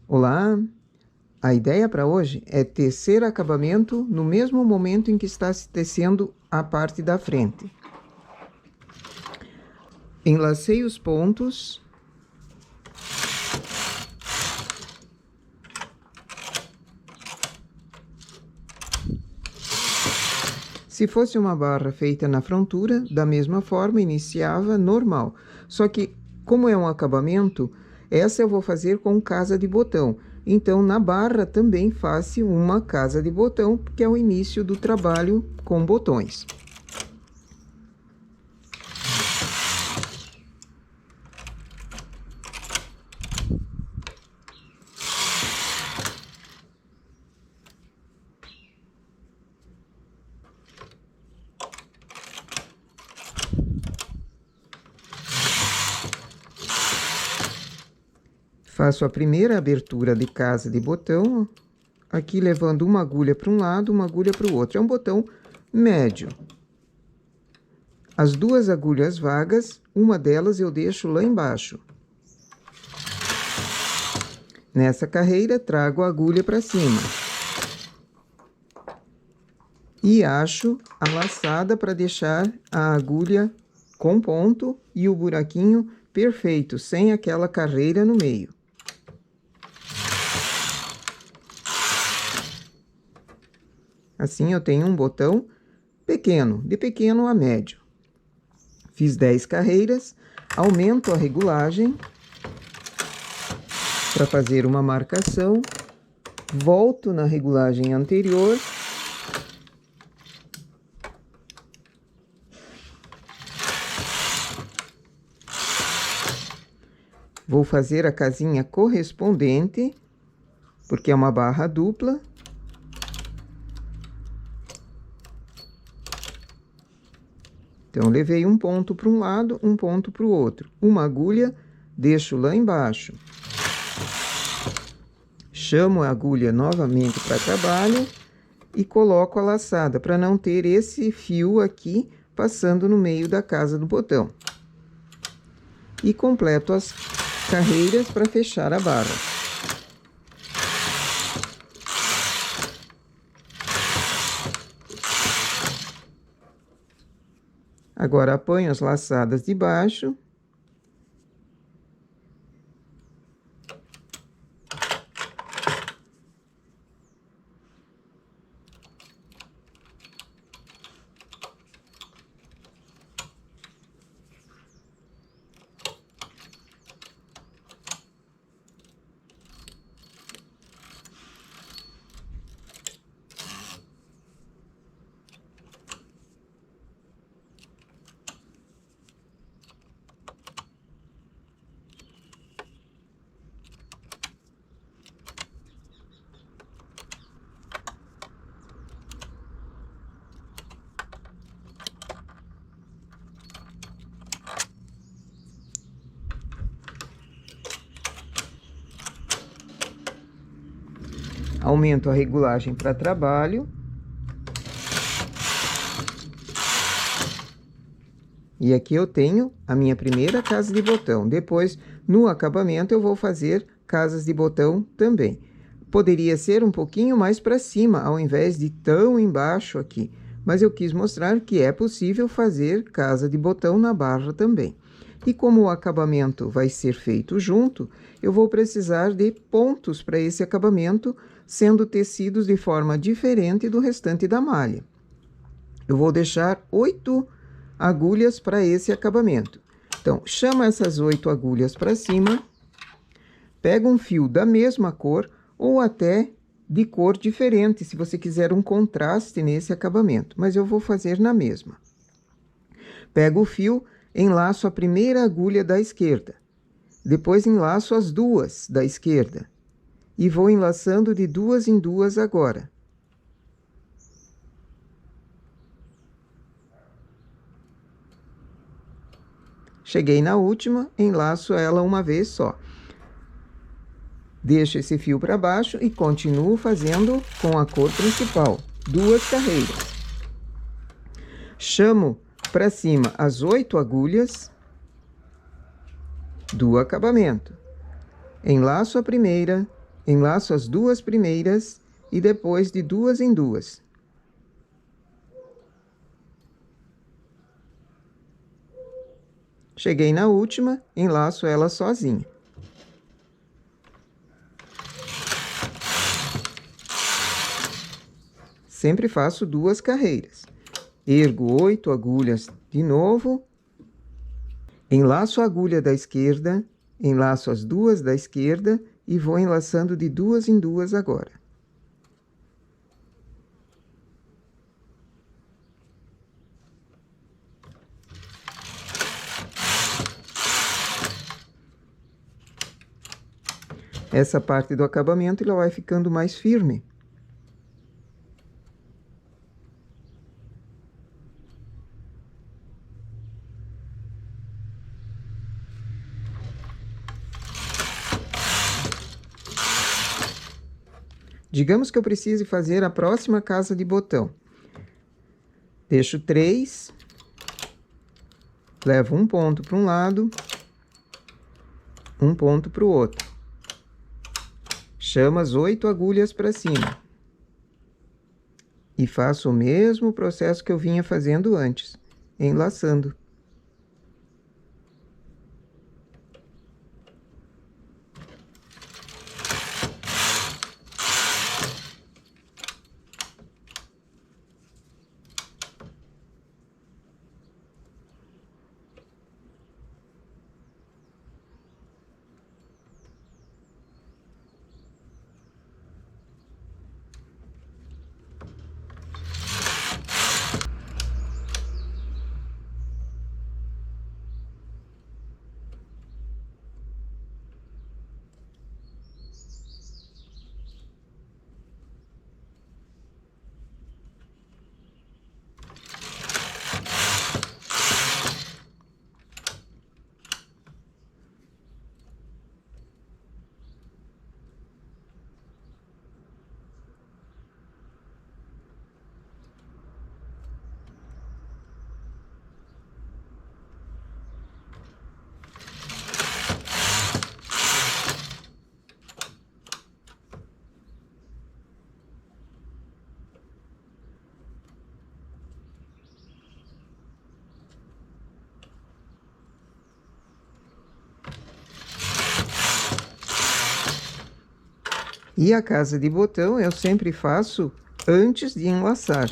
Olá! A ideia para hoje é tecer acabamento no mesmo momento em que está se tecendo a parte da frente. Enlacei os pontos. Se fosse uma barra feita na frontura, da mesma forma iniciava normal. Só que, como é um acabamento, essa eu vou fazer com casa de botão. Então, na barra também faço uma casa de botão, que é o início do trabalho com botões. Faço a primeira abertura de casa de botão, aqui levando uma agulha para um lado, uma agulha para o outro. É um botão médio. As duas agulhas vagas, uma delas eu deixo lá embaixo. Nessa carreira, trago a agulha para cima. E acho a laçada para deixar a agulha com ponto e o buraquinho perfeito, sem aquela carreira no meio. Assim, eu tenho um botão pequeno, de pequeno a médio. Fiz 10 carreiras, aumento a regulagem para fazer uma marcação, volto na regulagem anterior. Vou fazer a casinha correspondente, porque é uma barra dupla. Então, levei um ponto para um lado, um ponto para o outro. Uma agulha, deixo lá embaixo. Chamo a agulha novamente para trabalho e coloco a laçada, para não ter esse fio aqui passando no meio da casa do botão. E completo as carreiras para fechar a barra. Agora, apanho as laçadas de baixo. Aumento a regulagem para trabalho. E aqui eu tenho a minha primeira casa de botão. Depois, no acabamento, eu vou fazer casas de botão também. Poderia ser um pouquinho mais para cima, ao invés de tão embaixo aqui. Mas eu quis mostrar que é possível fazer casa de botão na barra também. E como o acabamento vai ser feito junto, eu vou precisar de pontos para esse acabamento, sendo tecidos de forma diferente do restante da malha. Eu vou deixar 8 agulhas para esse acabamento. Então, chama essas 8 agulhas para cima, pega um fio da mesma cor ou até de cor diferente, se você quiser um contraste nesse acabamento, mas eu vou fazer na mesma. Pego o fio, enlaço a primeira agulha da esquerda, depois enlaço as duas da esquerda e vou enlaçando de duas em duas agora. Cheguei na última, enlaço ela uma vez só. Deixo esse fio para baixo e continuo fazendo com a cor principal, 2 carreiras. Chamo para cima as 8 agulhas do acabamento. Enlaço a primeira, Enlaço as duas primeiras e depois de duas em duas. Cheguei na última, enlaço ela sozinha. Sempre faço duas carreiras. Ergo 8 agulhas de novo. Enlaço a agulha da esquerda, enlaço as duas da esquerda e vou enlaçando de duas em duas agora. Essa parte do acabamento ela vai ficando mais firme. Digamos que eu precise fazer a próxima casa de botão. Deixo 3, levo um ponto para um lado, um ponto para o outro. Chamo as 8 agulhas para cima. E faço o mesmo processo que eu vinha fazendo antes, enlaçando. E a casa de botão eu sempre faço antes de enlaçar.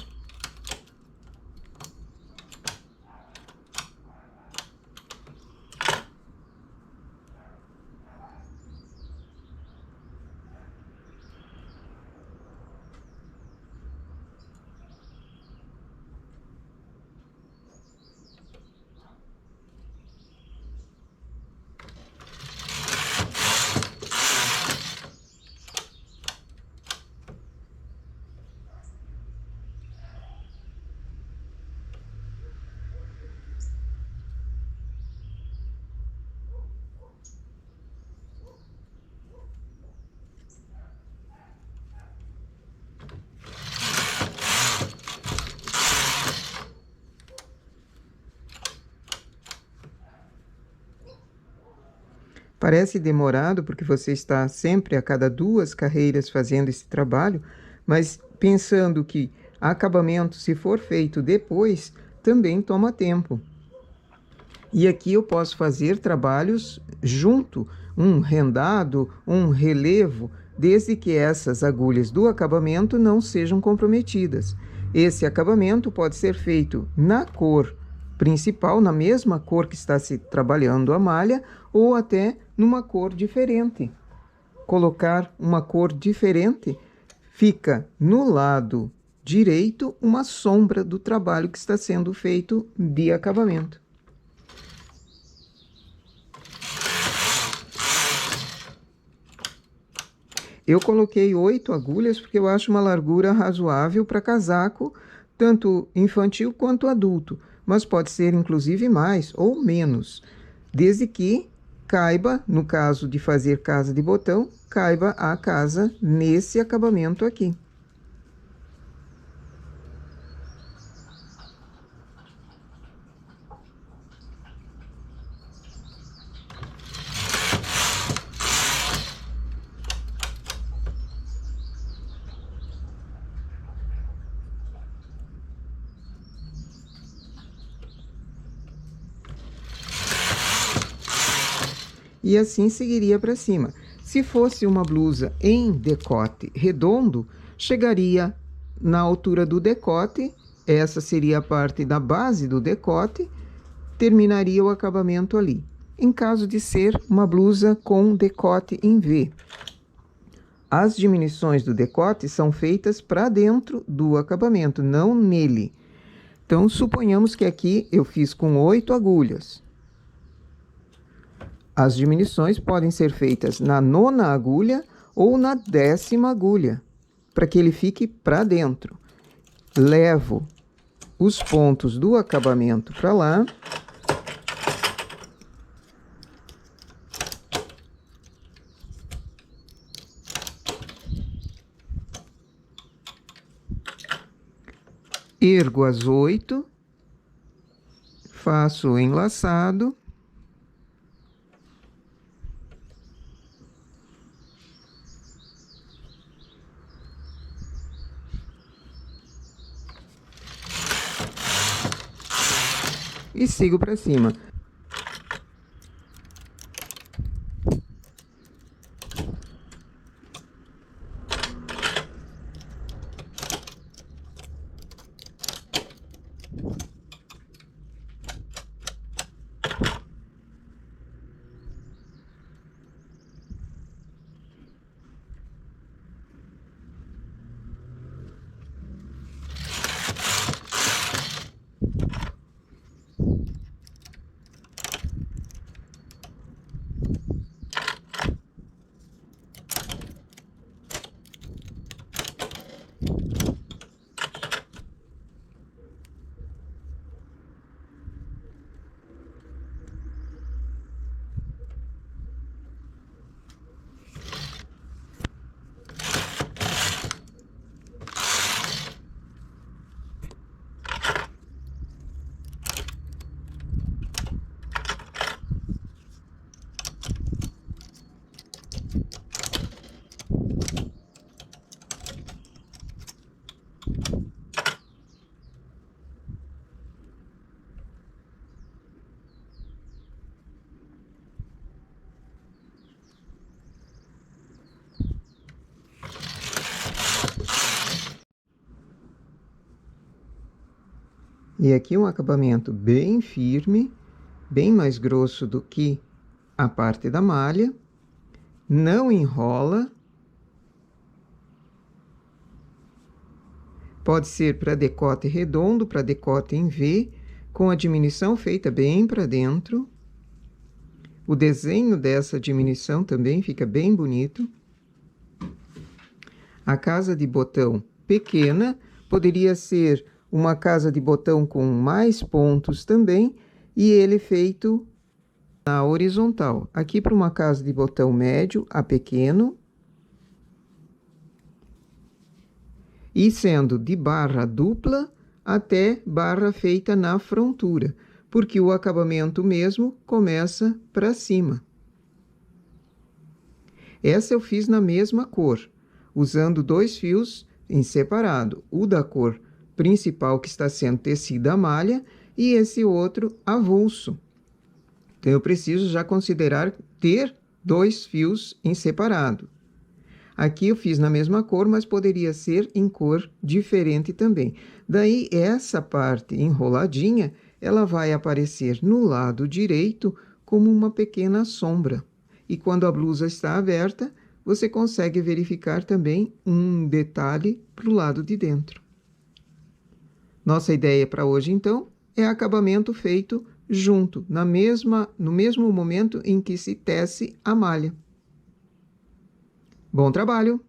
Parece demorado porque você está sempre a cada 2 carreiras fazendo esse trabalho, mas pensando que acabamento, se for feito depois, também toma tempo. E aqui eu posso fazer trabalhos junto, um rendado, um relevo, desde que essas agulhas do acabamento não sejam comprometidas. Esse acabamento pode ser feito na cor principal, na mesma cor que está se trabalhando a malha, ou até numa cor diferente. Colocar uma cor diferente, fica no lado direito uma sombra do trabalho que está sendo feito de acabamento. Eu coloquei 8 agulhas porque eu acho uma largura razoável para casaco, tanto infantil quanto adulto, mas pode ser inclusive mais ou menos, desde que caiba, no caso de fazer casa de botão, caiba a casa nesse acabamento aqui. e assim seguiria para cima. Se fosse uma blusa em decote redondo, chegaria na altura do decote, essa seria a parte da base do decote, terminaria o acabamento ali. Em caso de ser uma blusa com decote em V, as diminuições do decote são feitas para dentro do acabamento, não nele. Então, suponhamos que aqui eu fiz com 8 agulhas. As diminuições podem ser feitas na 9ª agulha ou na 10ª agulha, para que ele fique para dentro. Levo os pontos do acabamento para lá. Ergo as 8, faço o enlaçado. E sigo para cima. E aqui um acabamento bem firme, bem mais grosso do que a parte da malha, não enrola. Pode ser para decote redondo, para decote em V, com a diminuição feita bem para dentro. O desenho dessa diminuição também fica bem bonito. A casa de botão pequena poderia ser uma casa de botão com mais pontos também, e ele feito na horizontal. Aqui para uma casa de botão médio a pequeno, e sendo de barra dupla até barra feita na frontura, porque o acabamento mesmo começa para cima. Essa eu fiz na mesma cor, usando 2 fios em separado, o da cor principal que está sendo tecida a malha e esse outro avulso. Então, eu preciso já considerar ter 2 fios em separado. Aqui eu fiz na mesma cor, mas poderia ser em cor diferente também. Daí, essa parte enroladinha, ela vai aparecer no lado direito como uma pequena sombra. E quando a blusa está aberta, você consegue verificar também um detalhe para o lado de dentro. Nossa ideia para hoje, então, é acabamento feito junto, no mesmo momento em que se tece a malha. Bom trabalho!